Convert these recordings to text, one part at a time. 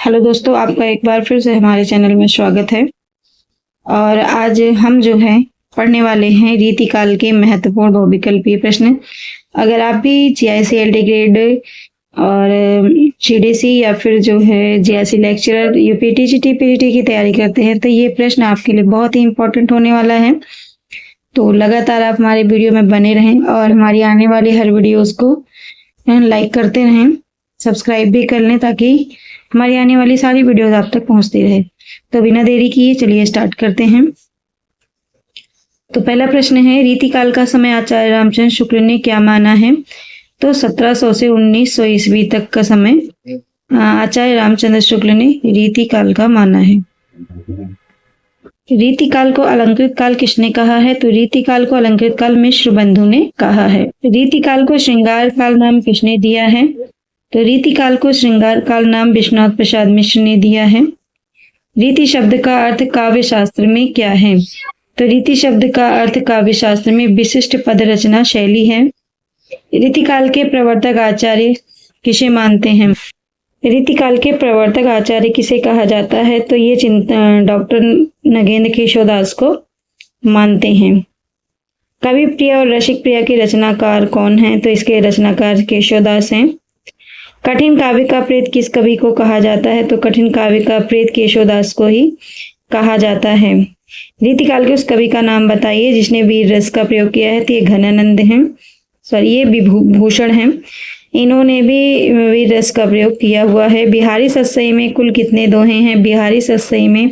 Hello दोस्तों, आपका एक बार फिर से हमारे चैनल में स्वागत है। और आज हम जो है पढ़ने वाले हैं रीतिकाल के महत्वपूर्ण बहुविकल्पीय प्रश्न। अगर आप भी जीआईसी ग्रेड और सीडीसी या फिर जो है जीआईसी लेक्चरर यूपीटीसी टीपीटी की तैयारी करते हैं तो ये प्रश्न आपके लिए बहुत ही इम्पोर्टेंट होने वाला है। तो लगातार आप हमारे वीडियो में बने रहें और हमारी आने वाली हर वीडियोस को लाइक करते रहें, सब्सक्राइब भी कर लें ताकि हमारी आने वाली सारी वीडियोस आप तक पहुंचती रहे। तो बिना देरी किए चलिए स्टार्ट करते हैं। तो पहला प्रश्न है, रीतिकाल का समय आचार्य रामचंद्र शुक्ल ने क्या माना है? तो 1700 से 1900 ईस्वी तक का समय आचार्य रामचंद्र शुक्ल ने रीतिकाल का माना है। रीतिकाल को अलंकृत काल किसने कहा है? तो रीतिकाल को अलंकृत काल मिश्र बंधु ने कहा है। रीतिकाल को श्रृंगार काल नाम किसने दिया है? तो रीतिकाल को श्रृंगार काल नाम विश्वनाथ प्रसाद मिश्र ने दिया है। रीति शब्द का अर्थ काव्य शास्त्र में क्या है? तो रीति शब्द का अर्थ काव्य शास्त्र में विशिष्ट पद रचना शैली है। रीतिकाल के प्रवर्तक आचार्य किसे मानते हैं? रीतिकाल के प्रवर्तक आचार्य किसे कहा जाता है? तो ये डॉक्टर नगेंद्र केशवदास को मानते हैं। कवि प्रिय और रसिक प्रिय के रचनाकार कौन हैं? तो इसके रचनाकार केशवदास हैं। कठिन काव्य का प्रेत किस कवि को कहा जाता है? तो कठिन काव्य का प्रेत केशवदास को ही कहा जाता है। रीतिकाल के उस कवि का नाम बताइए जिसने वीर रस का प्रयोग किया है। तो ये घनानंद हैं, ये विभूषण हैं, इन्होंने भी वीर रस का प्रयोग किया हुआ है। बिहारी सतसई में कुल कितने दोहे हैं? बिहारी सतसई में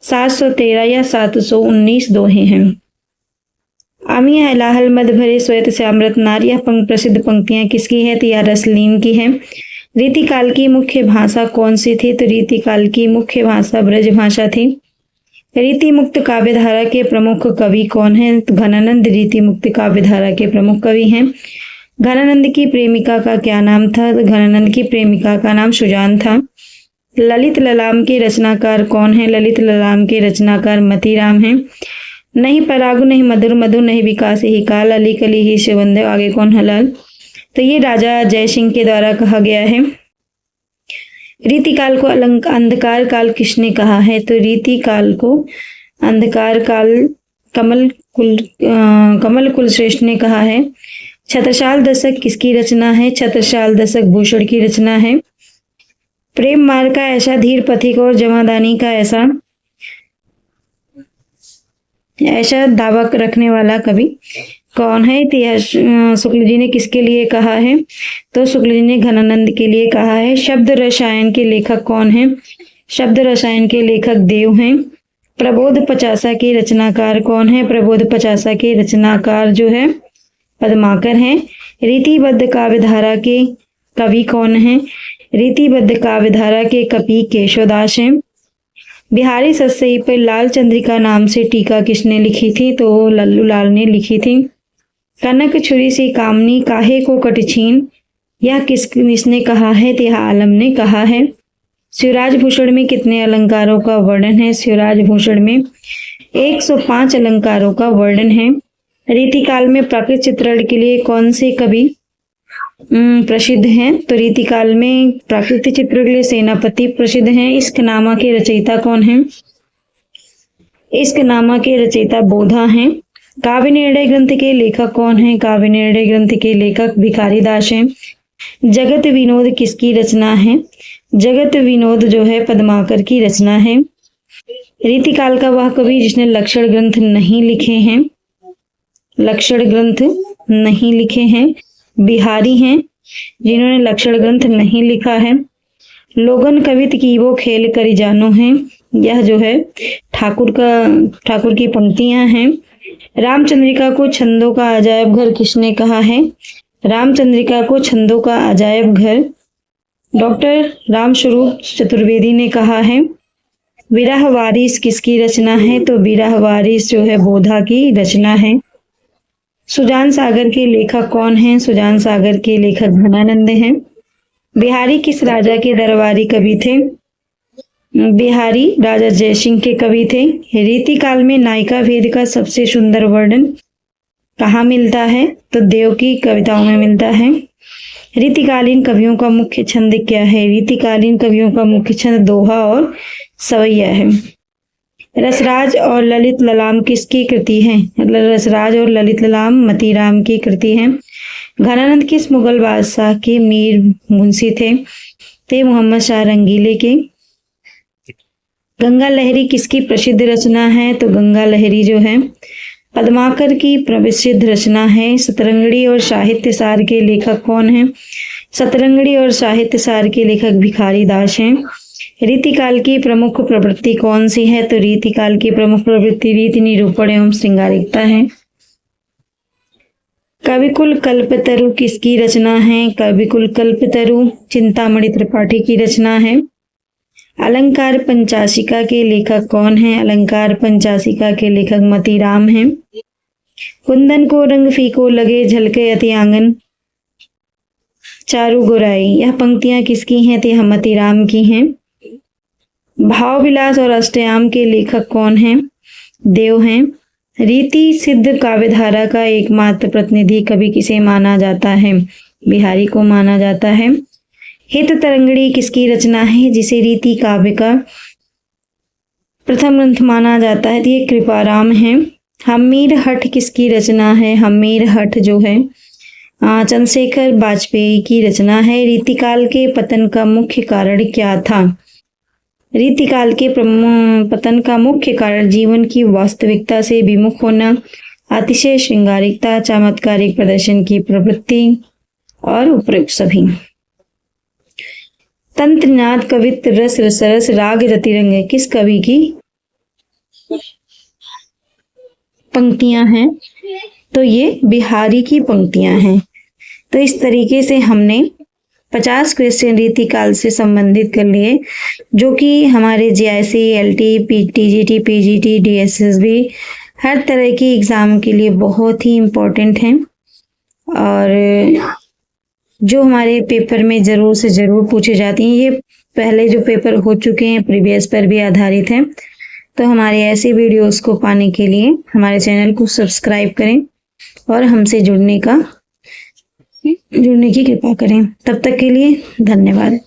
713 या 719 दोहे हैं। आमिया हलाहल मद भरे श्वेत श्यामरत नार, यह प्रसिद्ध पंक्तियां किसकी है? तो यह रसलीन की है। रीतिकाल की मुख्य भाषा कौन सी थी? तो रीतिकाल की मुख्य भाषा ब्रज भाषा थी। रीति मुक्त काव्यधारा के प्रमुख कवि कौन है? तो घनानंद रीति मुक्त काव्यधारा के प्रमुख कवि हैं। घनानंद की प्रेमिका का क्या नाम था? तो घनानंद की प्रेमिका का नाम सुजान था। ललित ललाम के रचनाकार कौन है? ललित ललाम के रचनाकार मतीराम हैं। नहीं परागु नहीं मधुर मधु नहीं विकास ही काल, अली कली ही शिवंद, आगे कौन हलाल? तो ये राजा जय सिंह के द्वारा कहा गया है। रीतिकाल को अंधकार काल किसने कहा है? तो रीतिकाल को अंधकार काल कमल कुलश्रेष्ठ ने कहा है। छत्रसाल दशक किसकी रचना है? छत्रसाल दशक भूषण की रचना है। प्रेम मार्ग का ऐसा धीर पथिक और जमादानी का ऐसा दावा रखने वाला कवि कौन है? तो शुक्ल जी ने किसके लिए कहा है? तो शुक्ल जी ने घनानंद के लिए कहा है। शब्द रसायन के लेखक कौन है? शब्द रसायन के लेखक देव हैं। प्रबोध पचासा के रचनाकार कौन है? प्रबोध पचासा के रचनाकार जो है पद्माकर हैं। रीतिबद्ध काव्यधारा के कवि कौन है? रीतिबद्ध काव्यधारा के कवि केशवदास हैं। बिहारी सतसई पर लाल चंद्रिका नाम से टीका किसने लिखी थी? तो लल्लू लाल ने लिखी थी। कनक छुरी से कामनी काहे को कटछीन, यह किसने कहा है? तो यह आलम ने कहा है। शिवराज भूषण में कितने अलंकारों का वर्णन है? शिवराज भूषण में 105 अलंकारों का वर्णन है। रीतिकाल में प्राकृत चित्रण के लिए कौन से कवि प्रसिद्ध हैं? तो रीतिकाल में प्राकृतिक चित्र के लिए सेनापति प्रसिद्ध हैं। इश्कनामा के रचयिता कौन हैं? इश्कनामा के रचयिता बोधा हैं। काव्य निर्णय ग्रंथ के लेखक कौन हैं? काव्य निर्णय ग्रंथ के लेखक भिखारी दास हैं। जगत विनोद किसकी रचना है? जगत विनोद जो है पद्माकर की रचना है। रीतिकाल का वह कवि जिसने लक्षण ग्रंथ नहीं लिखे हैं, लक्षण ग्रंथ नहीं लिखे हैं, बिहारी हैं जिन्होंने लक्षण ग्रंथ नहीं लिखा है। लोगन कवित की वो खेल करी जानो है, यह जो है ठाकुर की पंक्तियां हैं। रामचंद्रिका को छंदों का अजायब घर किसने कहा है? रामचंद्रिका को छंदों का अजायब घर डॉक्टर रामस्वरूप चतुर्वेदी ने कहा है। विरह वारिस किसकी रचना है? तो विरह वारिस जो है बोधा की रचना है। सुजान सागर के लेखक कौन हैं? सुजान सागर के लेखक घनानंद हैं। बिहारी किस राजा के दरबारी कवि थे? बिहारी राजा जयसिंह के कवि थे। रीतिकाल में नायिका भेद का सबसे सुंदर वर्णन कहाँ मिलता है? तो देव की कविताओं में मिलता है। रीतिकालीन कवियों का मुख्य छंद क्या है? रीतिकालीन कवियों का मुख्य छंद दोहा और सवैया है। रसराज और ललित ललाम किसकी कृति है? रसराज और ललित ललाम मतीराम की कृति है। घनानंद किस मुगल बादशाह के मीर मुंशी थे? ते मोहम्मद शाह रंगीले के। गंगा लहरी किसकी प्रसिद्ध रचना है? तो गंगा लहरी जो है पद्माकर की प्रसिद्ध रचना है। सतरंगड़ी और साहित्य सार के लेखक कौन हैं? सतरंगड़ी और साहित्य सार के लेखक भिखारी दास हैं। रीतिकाल की प्रमुख प्रवृत्ति कौन सी है? तो रीतिकाल की प्रमुख प्रवृत्ति रीति निरूपण एवं श्रृंगारिकता है। कविकुल कल्पतरु किसकी रचना है? कविकुल कल्पतरु चिंतामणि त्रिपाठी की रचना है। अलंकार पंचाशिका के लेखक कौन हैं? अलंकार पंचाशिका के लेखक मतीराम हैं। कुंदन को रंग फीको लगे झलके अति आंगन चारु गोराई, यह पंक्तियां किसकी हैं? तो यह मतीराम की हैं। भाव विलास और अष्टयाम के लेखक कौन हैं? देव हैं। रीति सिद्ध काव्यधारा का एकमात्र प्रतिनिधि कवि किसे माना जाता है? बिहारी को माना जाता है। हित तरंगड़ी किसकी रचना है, जिसे रीति काव्य का प्रथम ग्रंथ माना जाता है? तो ये कृपाराम है। हमीर हठ किसकी रचना है? हमीर हठ जो है चंद्रशेखर वाजपेयी की रचना है। रीतिकाल के पतन का मुख्य कारण क्या था? रीतिकाल के पतन का मुख्य कारण जीवन की वास्तविकता से विमुख होना, अतिशय श्रृंगारिकता, चमत्कारिक प्रदर्शन की प्रवृत्ति और उपयुक्त सभी। तंत्रनाद कवित्व रस रसरस राग रतिरंग किस कवि की पंक्तियां हैं? तो ये बिहारी की पंक्तियां हैं। तो इस तरीके से हमने 50 क्वेश्चन रीतिकाल से संबंधित कर लिए, जो कि हमारे GIC, LT, TGT, PGT, DSSB हर तरह की एग्जाम के लिए बहुत ही इम्पोर्टेंट हैं और जो हमारे पेपर में जरूर से जरूर पूछे जाती हैं। ये पहले जो पेपर हो चुके हैं प्रीवियस पर भी आधारित हैं। तो हमारे ऐसे वीडियोस को पाने के लिए हमारे चैनल को सब्सक्राइब करें और हमसे जुड़ने की कृपा करें। तब तक के लिए धन्यवाद।